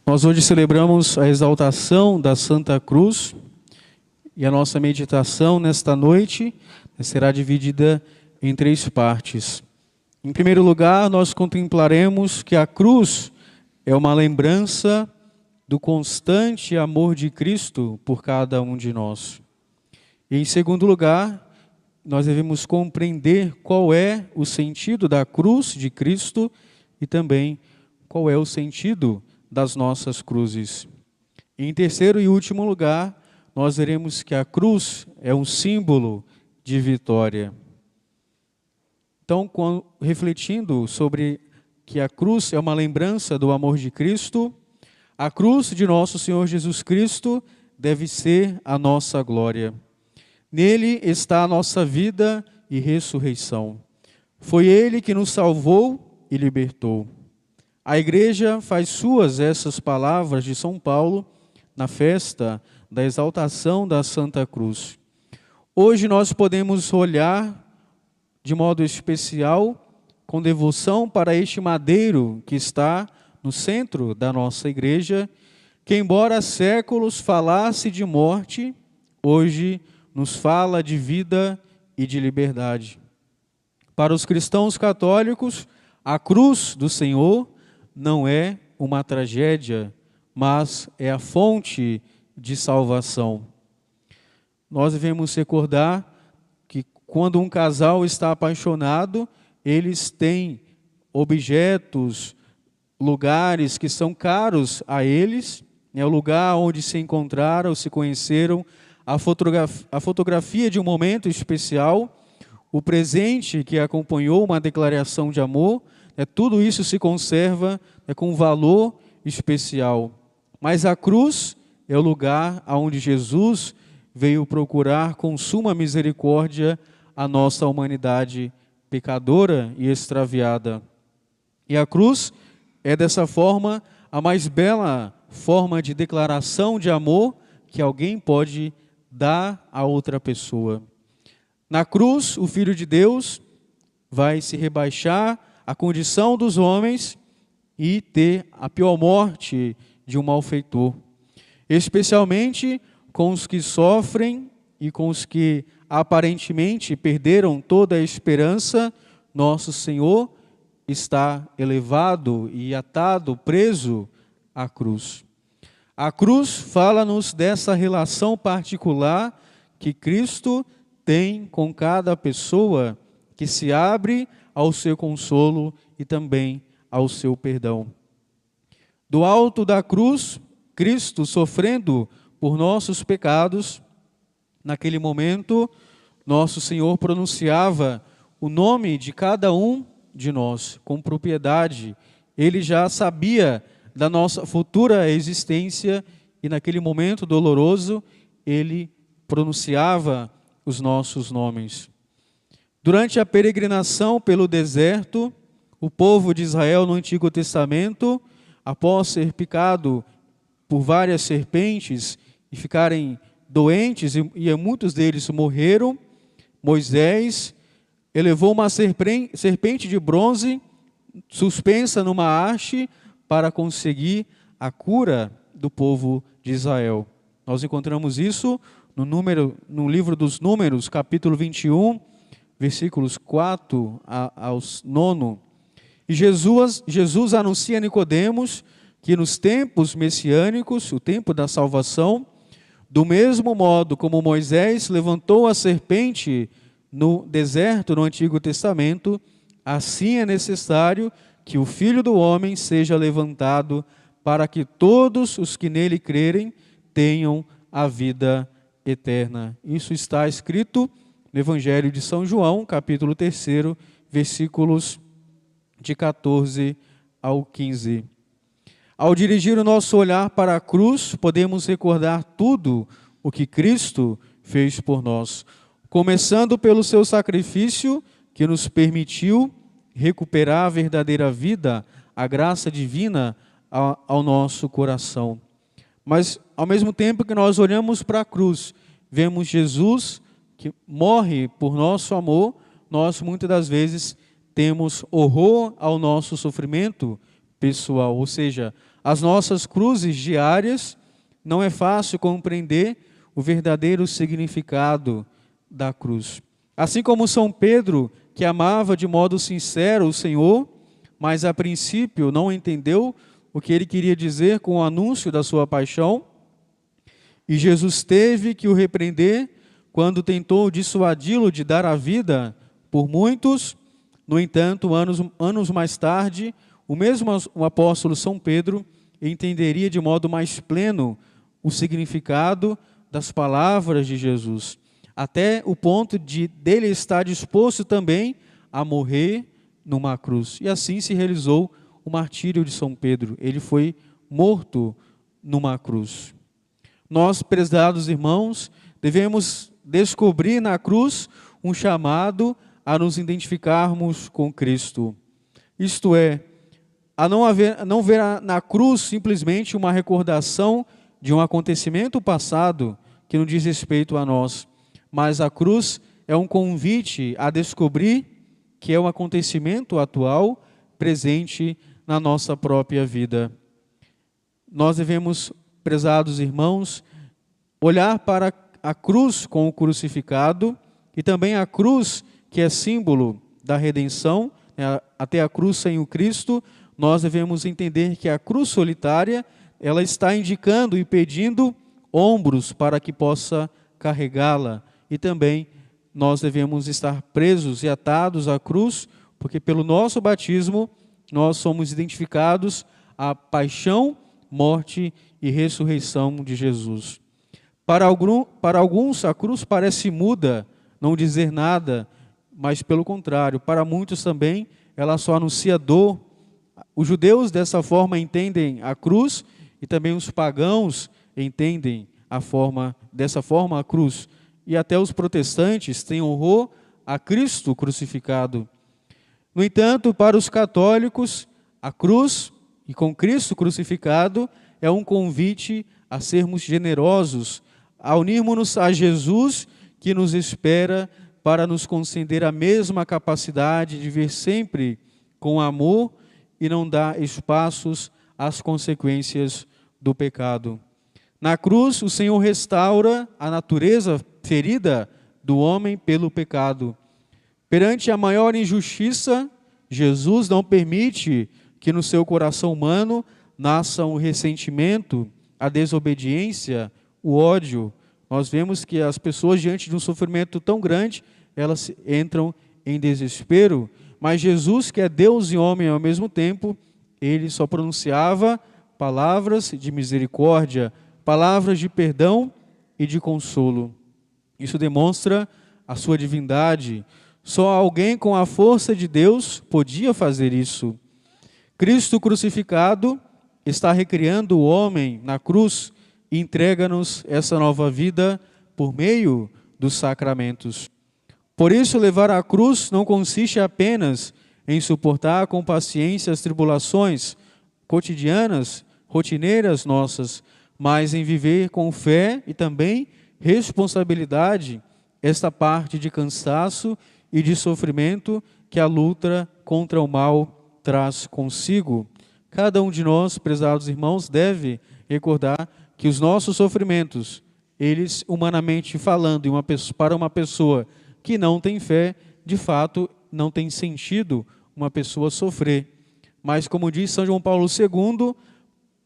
Nós hoje celebramos a exaltação da Santa Cruz e a nossa meditação nesta noite será dividida em três partes. Em primeiro lugar, nós contemplaremos que a cruz é uma lembrança do constante amor de Cristo por cada um de nós. E em segundo lugar, nós devemos compreender qual é o sentido da cruz de Cristo e também qual é o sentido das nossas cruzes. Em terceiro e último lugar, nós veremos que a cruz é um símbolo de vitória. Então, refletindo sobre que a cruz é uma lembrança do amor de Cristo, a cruz de nosso Senhor Jesus Cristo deve ser a nossa glória. Nele está a nossa vida e ressurreição. Foi Ele que nos salvou e libertou. A igreja faz suas essas palavras de São Paulo na festa da exaltação da Santa Cruz. Hoje nós podemos olhar de modo especial, com devoção para este madeiro que está no centro da nossa igreja, que embora há séculos falasse de morte, hoje nos fala de vida e de liberdade. Para os cristãos católicos, a cruz do Senhor não é uma tragédia, mas é a fonte de salvação. Nós devemos recordar que quando um casal está apaixonado, eles têm objetos, lugares que são caros a eles, é o lugar onde se encontraram, se conheceram, a fotografia de um momento especial, o presente que acompanhou uma declaração de amor, tudo isso se conserva com valor especial. Mas a cruz é o lugar onde Jesus veio procurar com suma misericórdia a nossa humanidade pecadora e extraviada. E a cruz é dessa forma a mais bela forma de declaração de amor que alguém pode dar a outra pessoa. Na cruz, o Filho de Deus vai se rebaixar à condição dos homens e ter a pior morte de um malfeitor, especialmente com os que sofrem e com os que aparentemente perderam toda a esperança. Nosso Senhor está elevado e atado, preso à cruz. A cruz fala-nos dessa relação particular que Cristo tem com cada pessoa que se abre ao seu consolo e também ao seu perdão. Do alto da cruz, Cristo sofrendo por nossos pecados, naquele momento, nosso Senhor pronunciava o nome de cada um de nós com propriedade. Ele já sabia da nossa futura existência e naquele momento doloroso, ele pronunciava os nossos nomes. Durante a peregrinação pelo deserto, o povo de Israel no Antigo Testamento, após ser picado por várias serpentes e ficarem doentes, e muitos deles morreram, Moisés elevou uma serpente de bronze suspensa numa haste para conseguir a cura do povo de Israel. Nós encontramos isso no livro dos Números, capítulo 21, versículos 4 ao 9. E Jesus anuncia a Nicodemos que nos tempos messiânicos, o tempo da salvação, do mesmo modo como Moisés levantou a serpente no deserto no Antigo Testamento, assim é necessário que o Filho do Homem seja levantado para que todos os que nele crerem tenham a vida eterna. Isso está escrito no Evangelho de São João, capítulo 3, versículos de 14 ao 15. Ao dirigir o nosso olhar para a cruz, podemos recordar tudo o que Cristo fez por nós, começando pelo seu sacrifício que nos permitiu recuperar a verdadeira vida, a graça divina ao nosso coração. Mas, ao mesmo tempo que nós olhamos para a cruz, vemos Jesus que morre por nosso amor, nós muitas das vezes temos horror ao nosso sofrimento, pessoal. Ou seja, as nossas cruzes diárias, não é fácil compreender o verdadeiro significado da cruz. Assim como São Pedro, que amava de modo sincero o Senhor, mas a princípio não entendeu o que ele queria dizer com o anúncio da sua paixão, e Jesus teve que o repreender quando tentou dissuadi-lo de dar a vida por muitos. No entanto, anos mais tarde, o apóstolo São Pedro entenderia de modo mais pleno o significado das palavras de Jesus, até o ponto dele estar disposto também a morrer numa cruz. E assim se realizou o martírio de São Pedro. Ele foi morto numa cruz. Nós, prezados irmãos, devemos descobrir na cruz um chamado a nos identificarmos com Cristo. Isto é, a não ver na cruz simplesmente uma recordação de um acontecimento passado que não diz respeito a nós, mas a cruz é um convite a descobrir que é um acontecimento atual, presente na nossa própria vida. Nós devemos, prezados irmãos, olhar para a cruz com o crucificado e também a cruz que é símbolo da redenção, até a cruz sem o Cristo. Nós devemos entender que a cruz solitária, ela está indicando e pedindo ombros para que possa carregá-la. E também nós devemos estar presos e atados à cruz, porque pelo nosso batismo nós somos identificados à paixão, morte e ressurreição de Jesus. Para alguns a cruz parece muda, não dizer nada, mas pelo contrário, para muitos também ela só anuncia dor. Os judeus dessa forma entendem a cruz e também os pagãos entendem dessa forma a cruz. E até os protestantes têm horror a Cristo crucificado. No entanto, para os católicos, a cruz e com Cristo crucificado é um convite a sermos generosos, a unirmos-nos a Jesus que nos espera para nos conceder a mesma capacidade de ver sempre com amor e não dar espaços às consequências do pecado. Na cruz, o Senhor restaura a natureza ferida do homem pelo pecado. Perante a maior injustiça, Jesus não permite que no seu coração humano nasçam o ressentimento, a desobediência, o ódio. Nós vemos que as pessoas, diante de um sofrimento tão grande, elas entram em desespero, mas Jesus, que é Deus e homem ao mesmo tempo, ele só pronunciava palavras de misericórdia, palavras de perdão e de consolo. Isso demonstra a sua divindade. Só alguém com a força de Deus podia fazer isso. Cristo crucificado está recriando o homem na cruz e entrega-nos essa nova vida por meio dos sacramentos. Por isso, levar a cruz não consiste apenas em suportar com paciência as tribulações cotidianas, rotineiras nossas, mas em viver com fé e também responsabilidade esta parte de cansaço e de sofrimento que a luta contra o mal traz consigo. Cada um de nós, prezados irmãos, deve recordar que os nossos sofrimentos, eles, humanamente falando, para uma pessoa que não tem fé, de fato, não tem sentido uma pessoa sofrer. Mas, como diz São João Paulo II,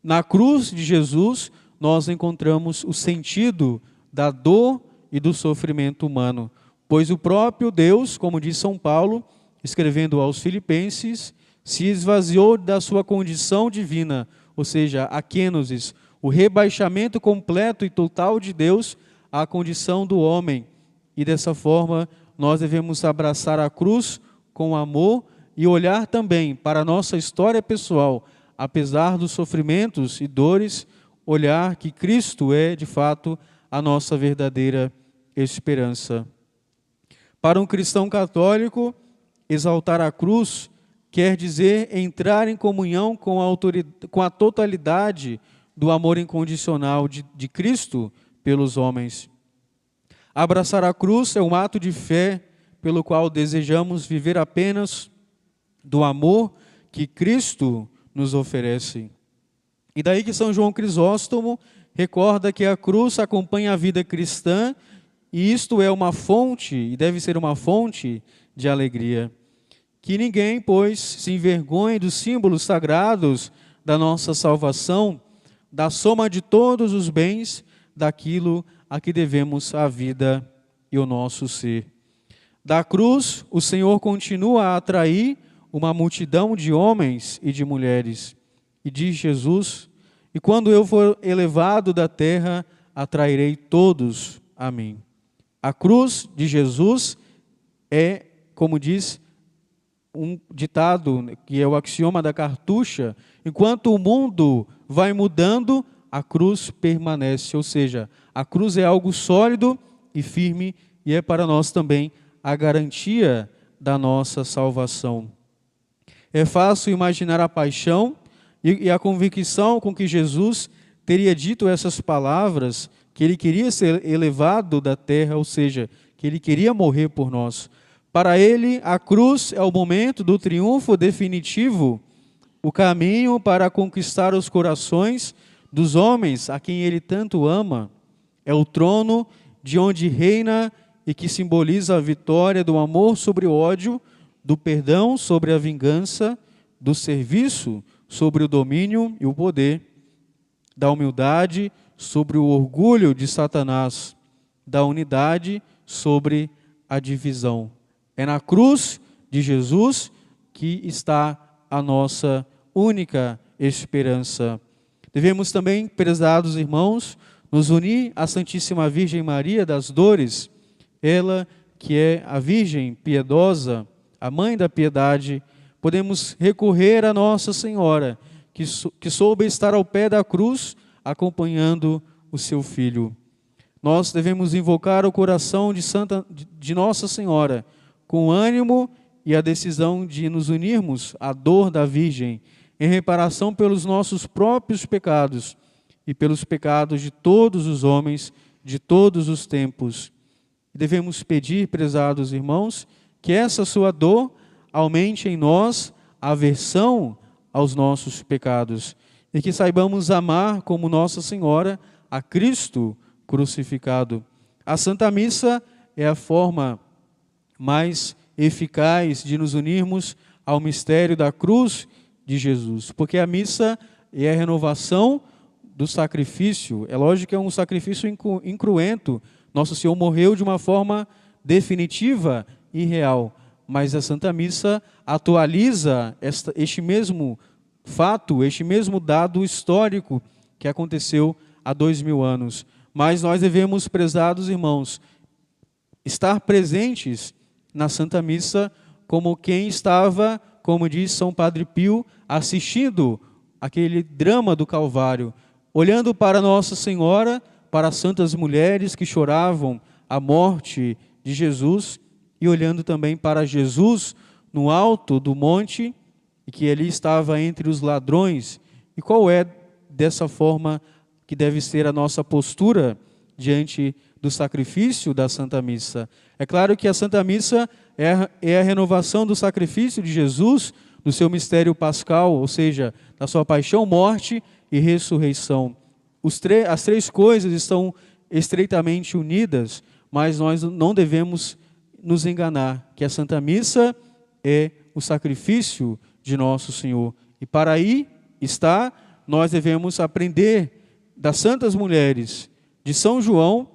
na cruz de Jesus, nós encontramos o sentido da dor e do sofrimento humano. Pois o próprio Deus, como diz São Paulo, escrevendo aos Filipenses, se esvaziou da sua condição divina, ou seja, a kenosis, o rebaixamento completo e total de Deus à condição do homem. E dessa forma, nós devemos abraçar a cruz com amor e olhar também para a nossa história pessoal, apesar dos sofrimentos e dores, olhar que Cristo é, de fato, a nossa verdadeira esperança. Para um cristão católico, exaltar a cruz quer dizer entrar em comunhão com a totalidade do amor incondicional de Cristo pelos homens. Abraçar a cruz é um ato de fé pelo qual desejamos viver apenas do amor que Cristo nos oferece. E daí que São João Crisóstomo recorda que a cruz acompanha a vida cristã, e isto é uma fonte, e deve ser uma fonte de alegria. Que ninguém, pois, se envergonhe dos símbolos sagrados da nossa salvação, da soma de todos os bens, daquilo a que devemos a vida e o nosso ser. Da cruz, o Senhor continua a atrair uma multidão de homens e de mulheres. E diz Jesus: e quando eu for elevado da terra, atrairei todos a mim. A cruz de Jesus é, como diz um ditado, que é o axioma da cartucha: enquanto o mundo vai mudando, a cruz permanece. Ou seja, a cruz é algo sólido e firme, e é para nós também a garantia da nossa salvação. É fácil imaginar a paixão e a convicção com que Jesus teria dito essas palavras, que ele queria ser elevado da terra, ou seja, que ele queria morrer por nós. Para ele, a cruz é o momento do triunfo definitivo, o caminho para conquistar os corações dos homens a quem ele tanto ama. É o trono de onde reina e que simboliza a vitória do amor sobre o ódio, do perdão sobre a vingança, do serviço sobre o domínio e o poder, da humildade sobre o orgulho de Satanás, da unidade sobre a divisão. É na cruz de Jesus que está a nossa única esperança. Devemos também, prezados irmãos, nos unir à Santíssima Virgem Maria das Dores, ela que é a Virgem piedosa, a Mãe da Piedade. Podemos recorrer a Nossa Senhora, que soube estar ao pé da cruz, acompanhando o seu Filho. Nós devemos invocar o coração de Nossa Senhora, com ânimo e a decisão de nos unirmos à dor da Virgem, em reparação pelos nossos próprios pecados e pelos pecados de todos os homens, de todos os tempos. Devemos pedir, prezados irmãos, que essa sua dor aumente em nós a aversão aos nossos pecados e que saibamos amar como Nossa Senhora a Cristo crucificado. A Santa Missa é a forma mais eficaz de nos unirmos ao mistério da cruz de Jesus, porque a missa é a renovação do sacrifício. É lógico que é um sacrifício incruento. Nosso Senhor morreu de uma forma definitiva e real, mas a Santa Missa atualiza este mesmo fato, este mesmo dado histórico que aconteceu há 2000 anos. Mas nós devemos, prezados irmãos, estar presentes na Santa Missa como quem estava, como diz São Padre Pio, assistindo aquele drama do Calvário, olhando para Nossa Senhora, para as santas mulheres que choravam a morte de Jesus, e olhando também para Jesus no alto do monte, e que ali estava entre os ladrões. E qual é dessa forma que deve ser a nossa postura diante do sacrifício da Santa Missa? É claro que a Santa Missa é a renovação do sacrifício de Jesus, do seu mistério pascal, ou seja, da sua paixão, morte e ressurreição. As três coisas estão estreitamente unidas, mas nós não devemos nos enganar, que a Santa Missa é o sacrifício de Nosso Senhor. E para aí nós devemos aprender das santas mulheres, de São João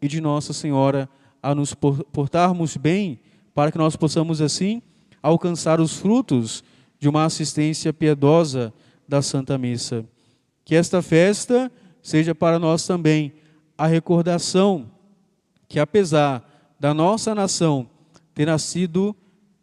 e de Nossa Senhora, a nos portarmos bem, para que nós possamos assim alcançar os frutos de uma assistência piedosa da Santa Missa. Que esta festa seja para nós também a recordação que, apesar da nossa nação ter nascido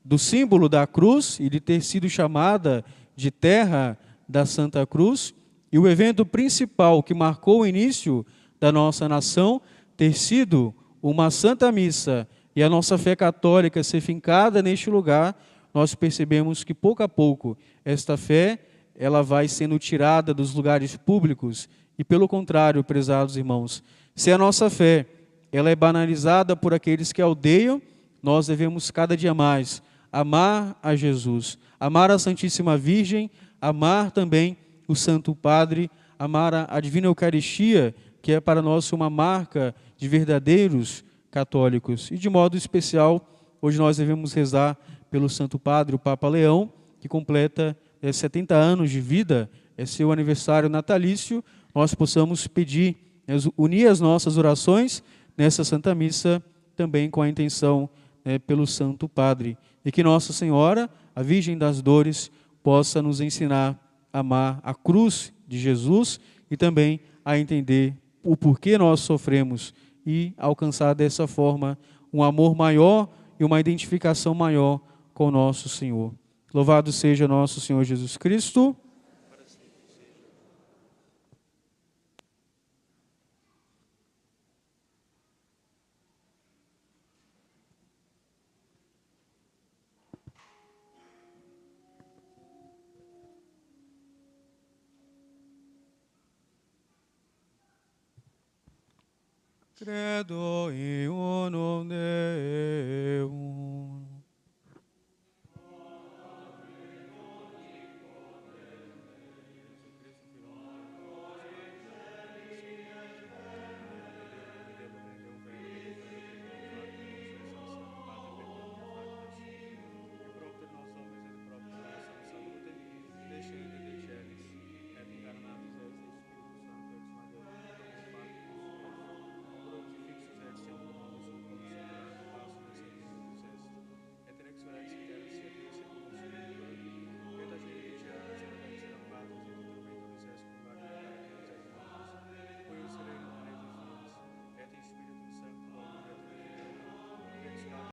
do símbolo da cruz e de ter sido chamada de terra da Santa Cruz, e o evento principal que marcou o início da nossa nação ter sido uma Santa Missa e a nossa fé católica ser fincada neste lugar, nós percebemos que pouco a pouco esta fé ela vai sendo tirada dos lugares públicos e, pelo contrário, prezados irmãos, se a nossa fé ela é banalizada por aqueles que a odeiam, nós devemos cada dia mais amar a Jesus, amar a Santíssima Virgem, amar também o Santo Padre, amar a Divina Eucaristia, que é para nós uma marca de verdadeiros católicos. E de modo especial, hoje nós devemos rezar pelo Santo Padre, o Papa Leão, que completa 70 anos de vida, é seu aniversário natalício. Nós possamos pedir, unir as nossas orações nessa Santa Missa, também com a intenção pelo Santo Padre. E que Nossa Senhora, a Virgem das Dores, possa nos ensinar a amar a cruz de Jesus e também a entender o porquê nós sofremos e alcançar dessa forma um amor maior e uma identificação maior com o nosso Senhor. Louvado seja nosso Senhor Jesus Cristo. Credo in unum Deum.